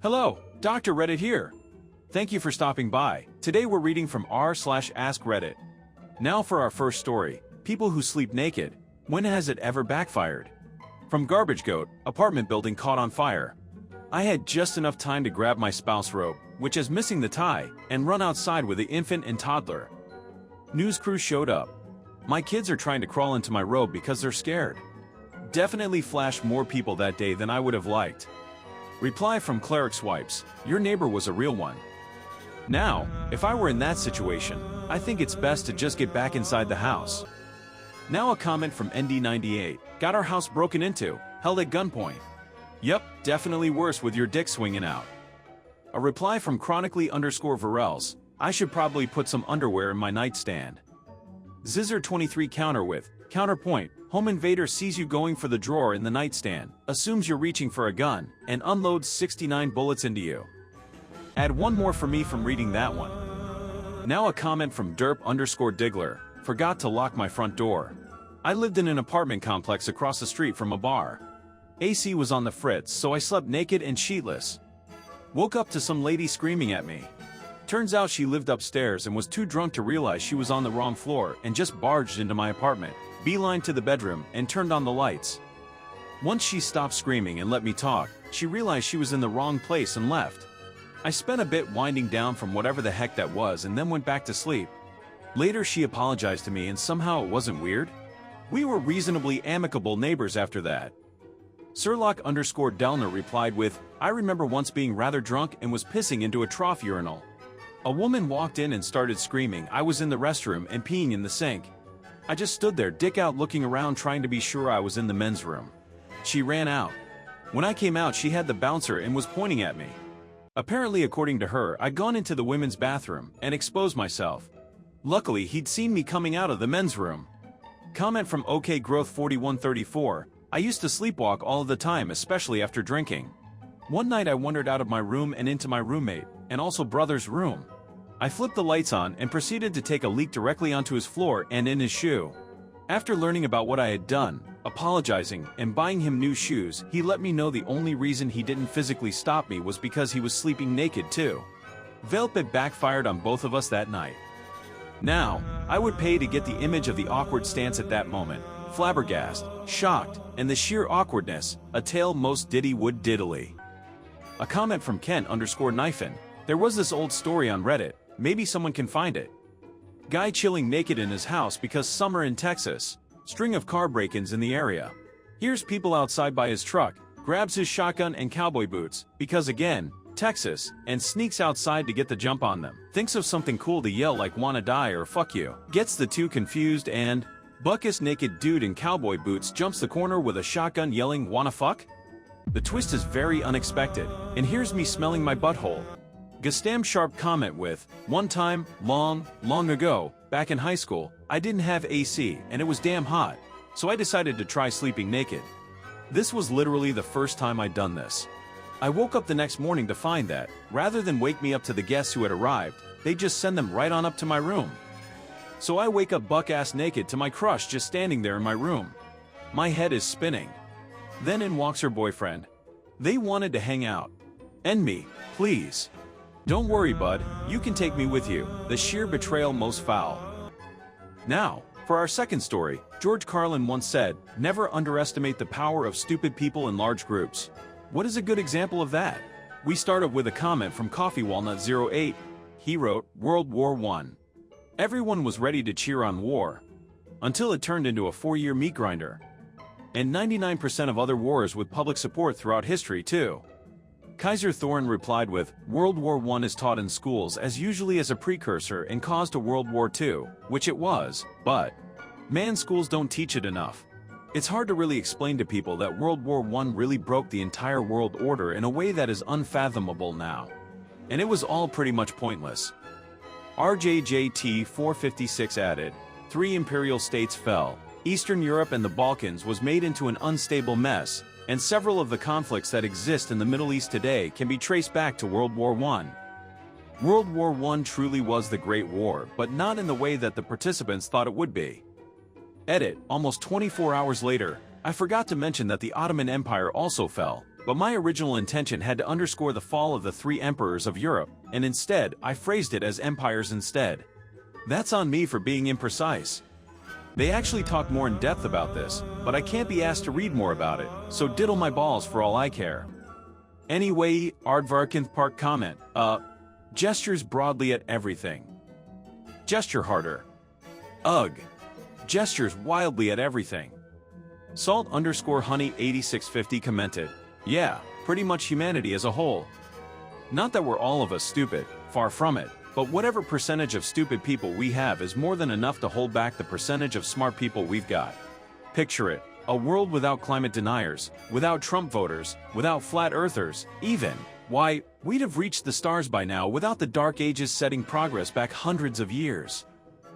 Hello, Dr. Reddit here. Thank you for stopping by. Today we're reading from r/Ask Reddit. Now for our first story, people who sleep naked. When has it ever backfired? From Garbage Goat, apartment building caught on fire. I had just enough time to grab my spouse robe, which is missing the tie, and run outside with the infant and toddler. News crew showed up. My kids are trying to crawl into my robe because they're scared. Definitely flashed more people that day than I would have liked. Reply from Cleric Swipes, your neighbor was a real one. Now, if I were in that situation, I think it's best to just get back inside the house. Now a comment from ND98, got our house broken into, held at gunpoint. Yup, definitely worse with your dick swinging out. A reply from Chronically_Varels, I should probably put some underwear in my nightstand. Zizzer23 counter with, counterpoint, home invader sees you going for the drawer in the nightstand, assumes you're reaching for a gun, and unloads 69 bullets into you. Add one more for me from reading that one. Now a comment from Derp_Diggler, forgot to lock my front door. I lived in an apartment complex across the street from a bar. AC was on the fritz, so I slept naked and sheetless. Woke up to some lady screaming at me. Turns out she lived upstairs and was too drunk to realize she was on the wrong floor and just barged into my apartment, beelined to the bedroom, and turned on the lights. Once she stopped screaming and let me talk, she realized she was in the wrong place and left. I spent a bit winding down from whatever the heck that was and then went back to sleep. Later she apologized to me and somehow it wasn't weird. We were reasonably amicable neighbors after that. Sirlock_Delner replied with, I remember once being rather drunk and was pissing into a trough urinal. A woman walked in and started screaming I was in the restroom and peeing in the sink. I just stood there dick out looking around trying to be sure I was in the men's room. She ran out. When I came out she had the bouncer and was pointing at me. Apparently according to her I'd gone into the women's bathroom and exposed myself. Luckily he'd seen me coming out of the men's room. Comment from OKGrowth4134, I used to sleepwalk all of the time especially after drinking. One night I wandered out of my room and into my roommate, and also brother's room. I flipped the lights on and proceeded to take a leak directly onto his floor and in his shoe. After learning about what I had done, apologizing, and buying him new shoes, he let me know the only reason he didn't physically stop me was because he was sleeping naked too. Velpet backfired on both of us that night. Now, I would pay to get the image of the awkward stance at that moment, flabbergasted, shocked, and the sheer awkwardness, a tale most Diddy would diddly. A comment from Ken_Knifin, there was this old story on Reddit, maybe someone can find it. Guy chilling naked in his house because summer in Texas, string of car break-ins in the area. Hears people outside by his truck, grabs his shotgun and cowboy boots, because again, Texas, and sneaks outside to get the jump on them. Thinks of something cool to yell like wanna die or fuck you. Gets the two confused and, buckus naked dude in cowboy boots jumps the corner with a shotgun yelling wanna fuck? The twist is very unexpected, and here's me smelling my butthole. Gastam Sharp comment with, one time, long ago, back in high school, I didn't have AC and it was damn hot, so I decided to try sleeping naked. This was literally the first time I'd done this. I woke up the next morning to find that, rather than wake me up to the guests who had arrived, they just send them right on up to my room. So I wake up buck-ass naked to my crush just standing there in my room. My head is spinning. Then in walks her boyfriend. They wanted to hang out. End me, please. Don't worry, bud, you can take me with you, the sheer betrayal most foul. Now, for our second story, George Carlin once said, never underestimate the power of stupid people in large groups. What is a good example of that? We start off with a comment from CoffeeWalnut08. He wrote, World War I. Everyone was ready to cheer on war. Until it turned into a 4-year meat grinder. And 99% of other wars with public support throughout history too. Kaiser Thorn replied with, World War I is taught in schools as usually as a precursor and caused a World War II, which it was, but, man, schools don't teach it enough. It's hard to really explain to people that World War I really broke the entire world order in a way that is unfathomable now. And it was all pretty much pointless. RJJT 456 added, 3 imperial states fell. Eastern Europe and the Balkans was made into an unstable mess, and several of the conflicts that exist in the Middle East today can be traced back to World War I. World War I truly was the Great War, but not in the way that the participants thought it would be. Edit, almost 24 hours later, I forgot to mention that the Ottoman Empire also fell. but my original intention had to underscore the fall of the three emperors of Europe, and instead, I phrased it as empires instead. That's on me for being imprecise. They actually talk more in depth about this, but I can't be asked to read more about it, so diddle my balls for all I care. Anyway, Ardvarkinth Park comment, gestures broadly at everything. Gesture harder. Ugh. Gestures wildly at everything. Salt_honey8650 commented, yeah, pretty much humanity as a whole. Not that we're all of us stupid, far from it, but whatever percentage of stupid people we have is more than enough to hold back the percentage of smart people we've got. Picture it, a world without climate deniers, without Trump voters, without flat earthers, even. Why, we'd have reached the stars by now without the Dark Ages setting progress back hundreds of years.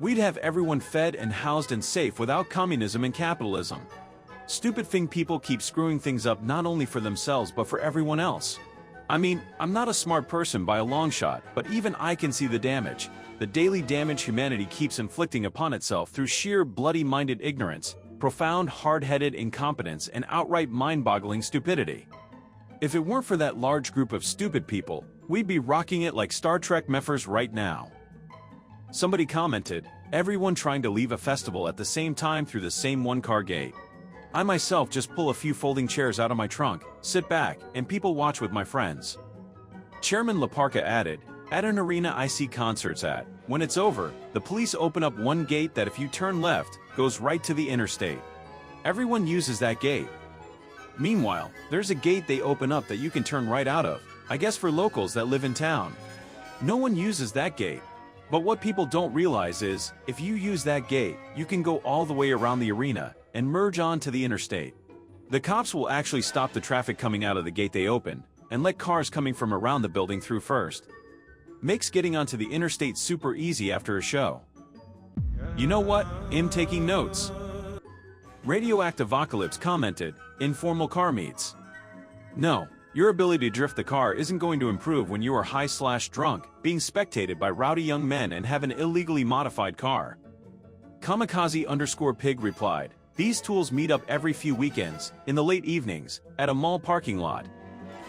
We'd have everyone fed and housed and safe without communism and capitalism. Stupid thing people keep screwing things up not only for themselves but for everyone else. I mean, I'm not a smart person by a long shot, but even I can see the damage. The daily damage humanity keeps inflicting upon itself through sheer bloody-minded ignorance, profound hard-headed incompetence, and outright mind-boggling stupidity. If it weren't for that large group of stupid people, we'd be rocking it like Star Trek meffers right now. Somebody commented, everyone trying to leave a festival at the same time through the same one-car gate. I myself just pull a few folding chairs out of my trunk, sit back, and people watch with my friends. Chairman Laparca added, at an arena I see concerts at, when it's over, the police open up one gate that if you turn left, goes right to the interstate. Everyone uses that gate. Meanwhile, there's a gate they open up that you can turn right out of, I guess for locals that live in town. No one uses that gate. But what people don't realize is, if you use that gate, you can go all the way around the arena and merge onto the interstate. The cops will actually stop the traffic coming out of the gate they open, and let cars coming from around the building through first. Makes getting onto the interstate super easy after a show. You know what? I'm taking notes. Radioactive Apocalypse commented, informal car meets. No, your ability to drift the car isn't going to improve when you are high/drunk, being spectated by rowdy young men and have an illegally modified car. Kamikaze_pig replied, these tools meet up every few weekends, in the late evenings, at a mall parking lot.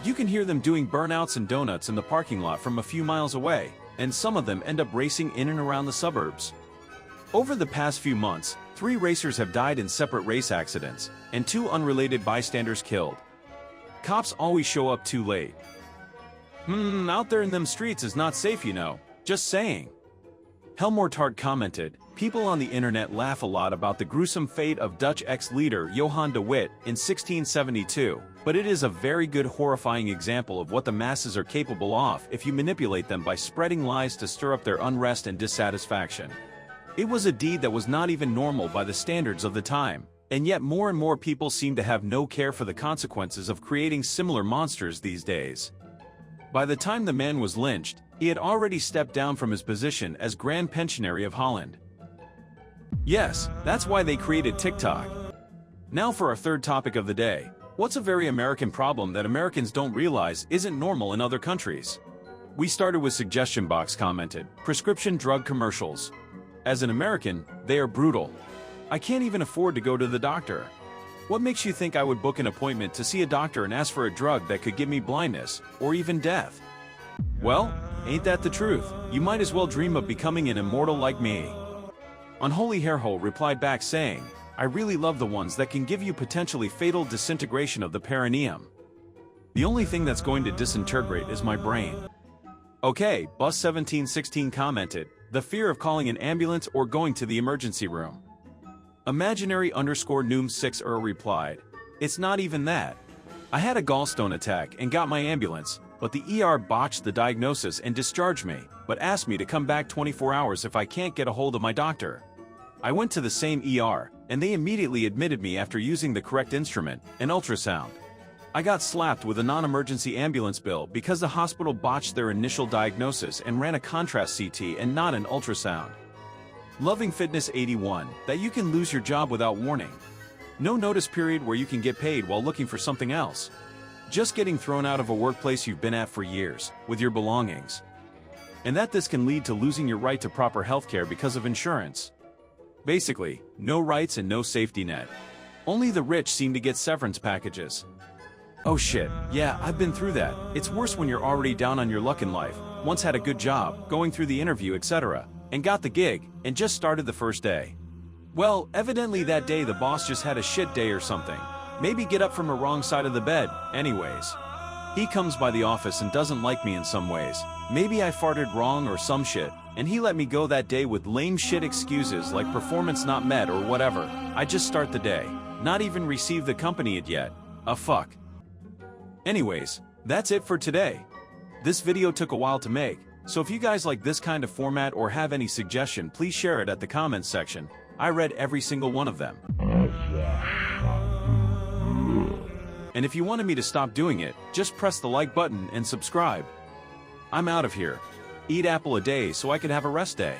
You can hear them doing burnouts and donuts in the parking lot from a few miles away, and some of them end up racing in and around the suburbs. Over the past few months, 3 racers have died in separate race accidents, and 2 unrelated bystanders killed. Cops always show up too late. Out there in them streets is not safe, you know, just saying. Helmortart commented, people on the internet laugh a lot about the gruesome fate of Dutch ex-leader Johan de Witt in 1672, but it is a very good horrifying example of what the masses are capable of if you manipulate them by spreading lies to stir up their unrest and dissatisfaction. It was a deed that was not even normal by the standards of the time, and yet more and more people seem to have no care for the consequences of creating similar monsters these days. By the time the man was lynched, he had already stepped down from his position as Grand Pensionary of Holland. Yes, that's why they created TikTok. Now for our third topic of the day. What's a very American problem that Americans don't realize isn't normal in other countries? We started with Suggestion Box commented, prescription drug commercials. As an American, they are brutal. I can't even afford to go to the doctor. What makes you think I would book an appointment to see a doctor and ask for a drug that could give me blindness, or even death? Well, ain't that the truth? You might as well dream of becoming an immortal like me. Unholy Hairhole replied back saying, I really love the ones that can give you potentially fatal disintegration of the perineum. The only thing that's going to disintegrate is my brain. Okay, Bus1716 commented, the fear of calling an ambulance or going to the emergency room. Imaginary_Noom6 replied, it's not even that. I had a gallstone attack and got my ambulance, but the ER botched the diagnosis and discharged me, but asked me to come back 24 hours if I can't get a hold of my doctor. I went to the same ER, and they immediately admitted me after using the correct instrument, an ultrasound. I got slapped with a non-emergency ambulance bill because the hospital botched their initial diagnosis and ran a contrast CT and not an ultrasound. Loving Fitness 81, that you can lose your job without warning. No notice period where you can get paid while looking for something else. Just getting thrown out of a workplace you've been at for years, with your belongings. And that this can lead to losing your right to proper healthcare because of insurance. Basically, no rights and no safety net. Only the rich seem to get severance packages. Oh shit, yeah, I've been through that. It's worse when you're already down on your luck in life, once had a good job, going through the interview etc., and got the gig, and just started the first day. Well, evidently that day the boss just had a shit day or something. Maybe get up from a wrong side of the bed, anyways. He comes by the office and doesn't like me in some ways. Maybe I farted wrong or some shit, and he let me go that day with lame shit excuses like performance not met or whatever. I just start the day. Not even received the company yet. Fuck. Anyways, that's it for today. This video took a while to make, so if you guys like this kind of format or have any suggestion, please share it at the comments section. I read every single one of them. And if you wanted me to stop doing it, just press the like button and subscribe. I'm out of here. Eat apple a day so I could have a rest day.